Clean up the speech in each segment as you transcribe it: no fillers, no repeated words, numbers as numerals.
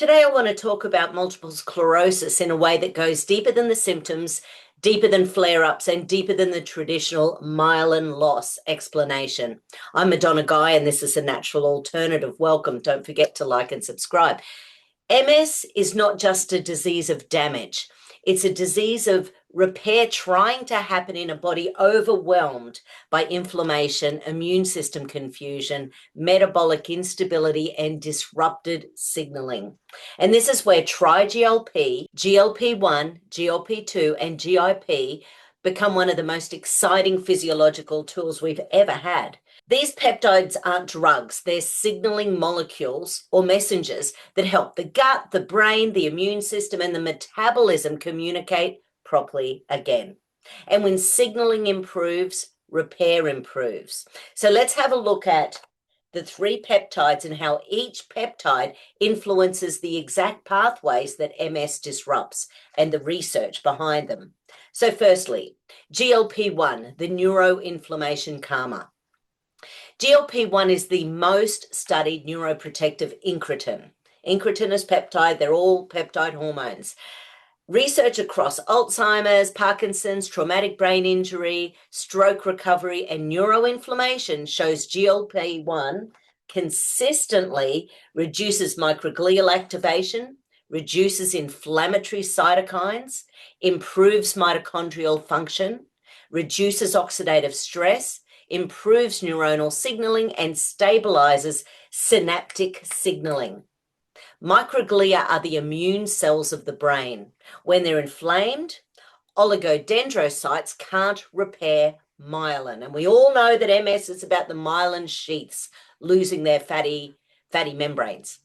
Today I want to talk about multiple sclerosis in a way that goes deeper than the symptoms, deeper than flare-ups, and deeper than the traditional myelin loss explanation. I'm Madonna Guy, and this is a natural alternative. Welcome. Don't forget to like and subscribe. MS is not just a disease of damage. It's a disease of repair trying to happen in a body overwhelmed by inflammation, immune system confusion, metabolic instability, and disrupted signaling. And this is where tri-GLP, GLP-1, GLP-2, and GIP become one of the most exciting physiological tools we've ever had. These peptides aren't drugs, they're signaling molecules or messengers that help the gut, the brain, the immune system, and the metabolism communicate properly again. And when signaling improves, repair improves. So let's have a look at the three peptides and how each peptide influences the exact pathways that MS disrupts and the research behind them. So firstly, GLP-1, the neuroinflammation calmer. GLP-1 is the most studied neuroprotective incretin. Incretin is peptide, they're all peptide hormones. Research across Alzheimer's, Parkinson's, traumatic brain injury, stroke recovery, and neuroinflammation shows GLP-1 consistently reduces microglial activation, reduces inflammatory cytokines, improves mitochondrial function, reduces oxidative stress, improves neuronal signaling, and stabilizes synaptic signaling. Microglia are the immune cells of the brain. When they're inflamed, oligodendrocytes can't repair myelin. And we all know that MS is about the myelin sheaths losing their fatty membranes.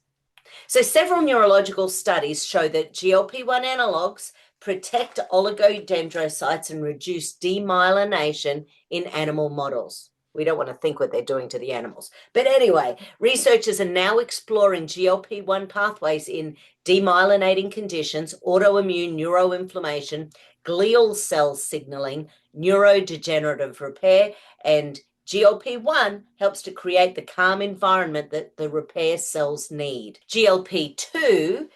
So several neurological studies show that GLP-1 analogs protect oligodendrocytes and reduce demyelination in animal models. We don't want to think what they're doing to the animals. But anyway, researchers are now exploring GLP-1 pathways in demyelinating conditions, autoimmune neuroinflammation, glial cell signaling, neurodegenerative repair, and GLP-1 helps to create the calm environment that the repair cells need. GLP-2,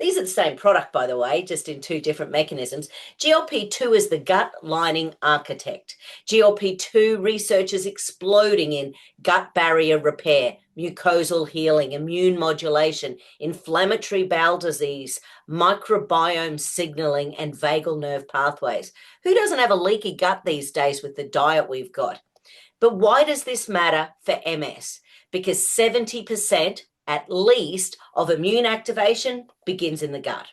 these are the same product, by the way, just in two different mechanisms. GLP-2 is the gut lining architect. GLP-2 research is exploding in gut barrier repair, mucosal healing, immune modulation, inflammatory bowel disease, microbiome signaling, and vagal nerve pathways. Who doesn't have a leaky gut these days with the diet we've got? But why does this matter for MS? Because 70% at least of immune activation begins in the gut.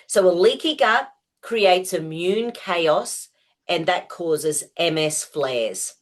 So a leaky gut creates immune chaos, and that causes MS flares.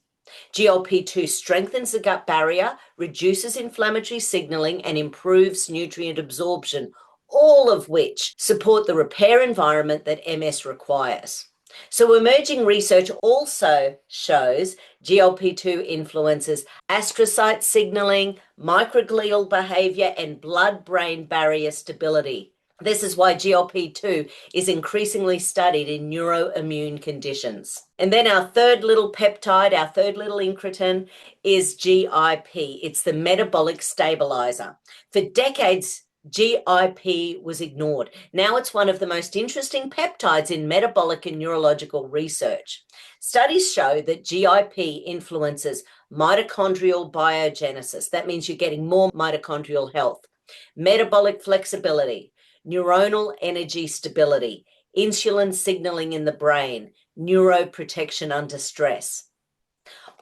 GLP-2 strengthens the gut barrier, reduces inflammatory signaling, and improves nutrient absorption, all of which support the repair environment that MS requires. So emerging research also shows GLP-2 influences astrocyte signaling, microglial behavior, and blood-brain barrier stability. This is why GLP-2 is increasingly studied in neuroimmune conditions. And then our third little peptide, our third little incretin is GIP. It's the metabolic stabilizer. For decades, GIP was ignored. Now it's one of the most interesting peptides in metabolic and neurological research. Studies show that GIP influences mitochondrial biogenesis. That means you're getting more mitochondrial health, metabolic flexibility, neuronal energy stability, insulin signaling in the brain, neuroprotection under stress.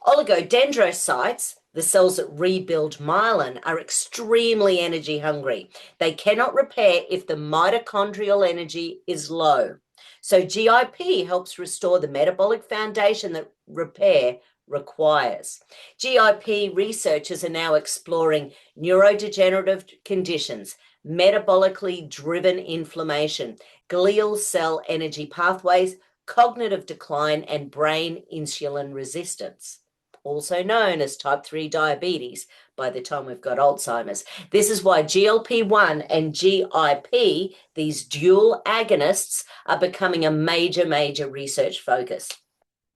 Oligodendrocytes, the cells that rebuild myelin, are extremely energy hungry. They cannot repair if the mitochondrial energy is low. So GIP helps restore the metabolic foundation that repair requires. GIP researchers are now exploring neurodegenerative conditions, metabolically driven inflammation, glial cell energy pathways, cognitive decline, and brain insulin resistance, also known as type 3 diabetes by the time we've got Alzheimer's. This is why GLP-1 and GIP, these dual agonists, are becoming a major research focus.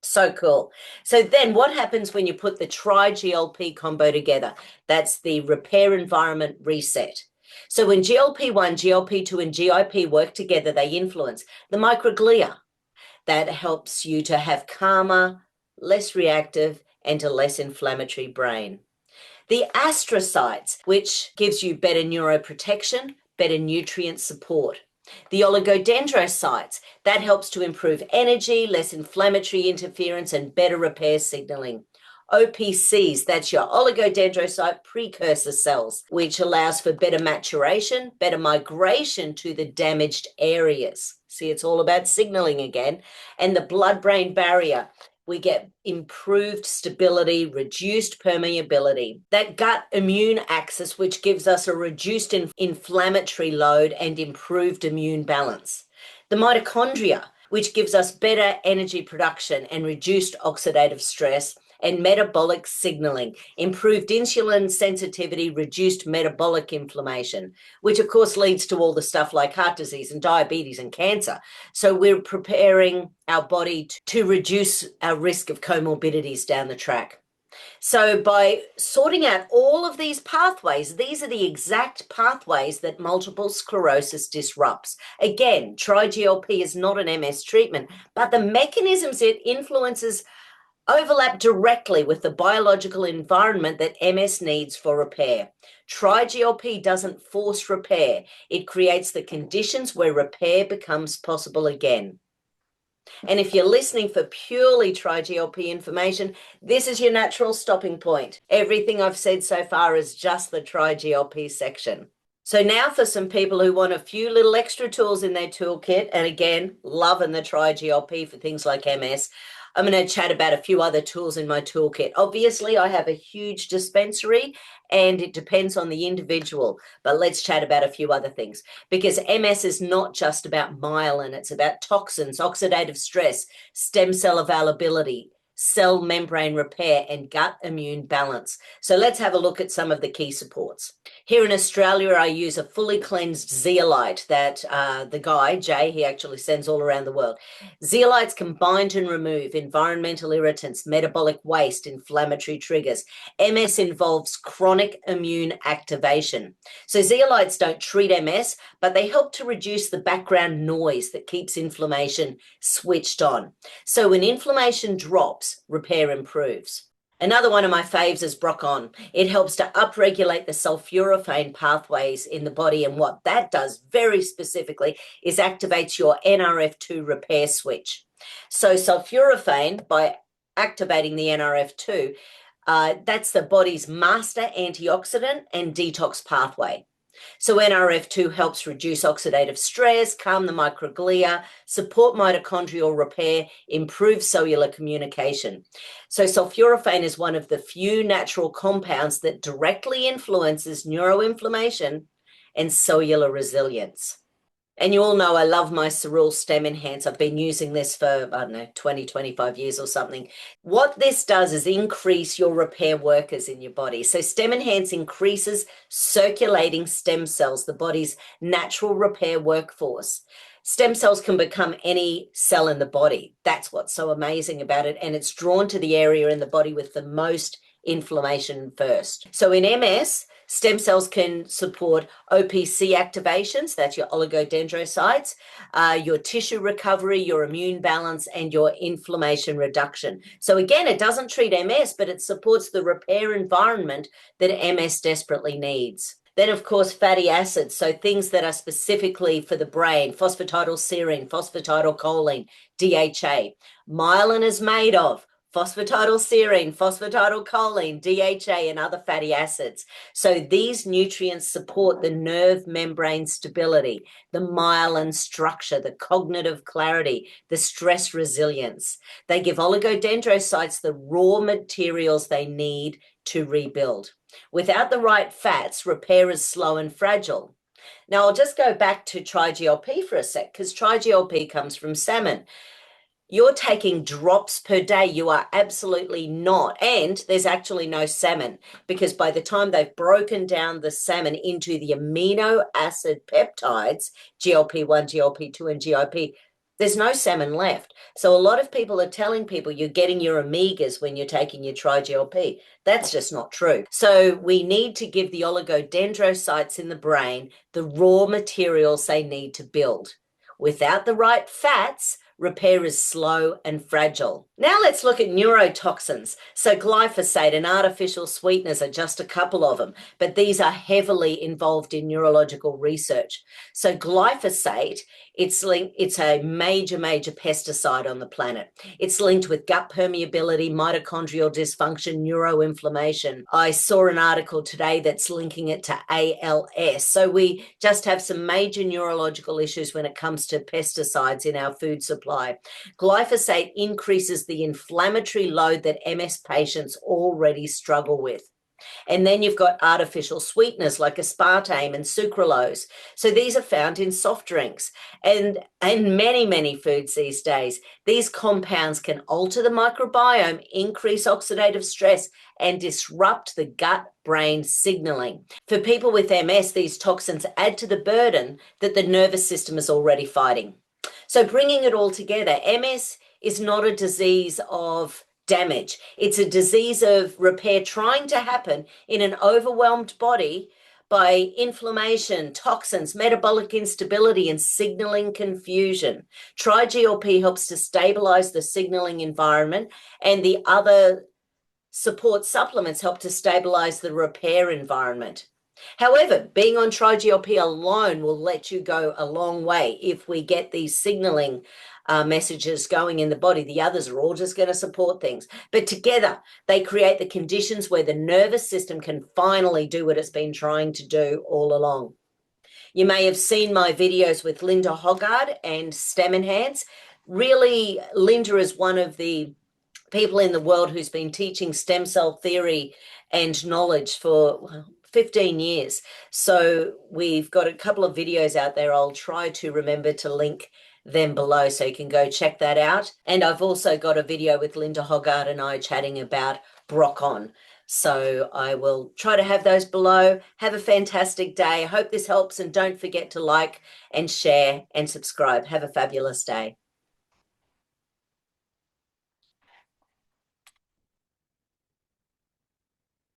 So cool. So then what happens when you put the tri-GLP combo together? That's the repair environment reset. So when GLP-1, GLP-2, and GIP work together, they influence the microglia. That helps you to have calmer, less reactive, and a less inflammatory brain. The astrocytes, which gives you better neuroprotection, better nutrient support. The oligodendrocytes, that helps to improve energy, less inflammatory interference, and better repair signaling. OPCs, that's your oligodendrocyte precursor cells, which allows for better maturation, better migration to the damaged areas. See, it's all about signaling again. And the blood-brain barrier, we get improved stability, reduced permeability. That gut immune axis, which gives us a reduced inflammatory load and improved immune balance. The mitochondria, which gives us better energy production and reduced oxidative stress, and metabolic signaling, improved insulin sensitivity, reduced metabolic inflammation, which of course leads to all the stuff like heart disease and diabetes and cancer. So we're preparing our body to reduce our risk of comorbidities down the track. So by sorting out all of these pathways, these are the exact pathways that multiple sclerosis disrupts. Again, tri-GLP is not an MS treatment, but the mechanisms it influences overlap directly with the biological environment that MS needs for repair. Tri-GLP doesn't force repair. It creates the conditions where repair becomes possible again. And if you're listening for purely tri-GLP information, this is your natural stopping point. Everything I've said so far is just the tri-GLP section. So now for some people who want a few little extra tools in their toolkit, and again, loving the tri-GLP for things like MS, I'm going to chat about a few other tools in my toolkit. Obviously, I have a huge dispensary and it depends on the individual, but let's chat about a few other things because MS is not just about myelin. It's about toxins, oxidative stress, stem cell availability, cell membrane repair, and gut immune balance. So let's have a look at some of the key supports. Here in Australia, I use a fully cleansed zeolite that the guy, Jay, he actually sends all around the world. Zeolites can bind and remove environmental irritants, metabolic waste, inflammatory triggers. MS involves chronic immune activation. So zeolites don't treat MS, but they help to reduce the background noise that keeps inflammation switched on. So when inflammation drops, repair improves. Another one of my faves is BrocOn. It helps to upregulate the sulforaphane pathways in the body, and what that does very specifically is activates your NRF2 repair switch. So sulforaphane, by activating the NRF2, that's the body's master antioxidant and detox pathway. So NRF2 helps reduce oxidative stress, calm the microglia, support mitochondrial repair, improve cellular communication. So sulforaphane is one of the few natural compounds that directly influences neuroinflammation and cellular resilience. And you all know I love my Cereal Stem Enhance. I've been using this for, 20, 25 years or something. What this does is increase your repair workers in your body. So Stem Enhance increases circulating stem cells, the body's natural repair workforce. Stem cells can become any cell in the body. That's what's so amazing about it. And it's drawn to the area in the body with the most inflammation first. So in MS, stem cells can support OPC activations, that's your oligodendrocytes, your tissue recovery, your immune balance, and your inflammation reduction. So again, it doesn't treat MS, but it supports the repair environment that MS desperately needs. Then, of course, fatty acids, so things that are specifically for the brain, phosphatidylserine, phosphatidylcholine, DHA. Myelin is made of phosphatidylserine, phosphatidylcholine, DHA, and other fatty acids. So these nutrients support the nerve membrane stability, the myelin structure, the cognitive clarity, the stress resilience. They give oligodendrocytes the raw materials they need to rebuild. Without the right fats, repair is slow and fragile. Now, I'll just go back to tri-GLP for a sec, because tri-GLP comes from salmon. You're taking drops per day. You are absolutely not. And there's actually no salmon, because by the time they've broken down the salmon into the amino acid peptides, GLP-1, GLP-2, and GIP, There's no salmon left. So a lot of people are telling people you're getting your omegas when you're taking your tri-GLP. That's just not true. So we need to give the oligodendrocytes in the brain the raw materials they need to build. Without the right fats, repair is slow and fragile. Now let's look at neurotoxins. So glyphosate and artificial sweeteners are just a couple of them, but these are heavily involved in neurological research. So glyphosate, it's a major pesticide on the planet. It's linked with gut permeability, mitochondrial dysfunction, neuroinflammation. I saw an article today that's linking it to ALS. So we just have some major neurological issues when it comes to pesticides in our food supply. Glyphosate increases the inflammatory load that MS patients already struggle with. And then you've got artificial sweeteners like aspartame and sucralose. So these are found in soft drinks and many foods these days. These compounds can alter the microbiome, increase oxidative stress, and disrupt the gut-brain signaling. For people with MS, these toxins add to the burden that the nervous system is already fighting. So bringing it all together, MS is not a disease of damage. It's a disease of repair trying to happen in an overwhelmed body by inflammation, toxins, metabolic instability, and signaling confusion. Tri-GLP helps to stabilize the signaling environment, and the other support supplements help to stabilize the repair environment. However, being on Tri-GLP alone will let you go a long way if we get these signaling messages going in the body. The others are all just going to support things. But together, they create the conditions where the nervous system can finally do what it's been trying to do all along. You may have seen my videos with Linda Hoggard and STEM Enhance. Really, Linda is one of the people in the world who's been teaching stem cell theory and knowledge for 15 years. So we've got a couple of videos out there. I'll try to remember to link them below so you can go check that out. And I've also got a video with Linda Hoggard and I chatting about BrocOn. So I will try to have those below. Have a fantastic day. I hope this helps, and don't forget to like and share and subscribe. Have a fabulous day.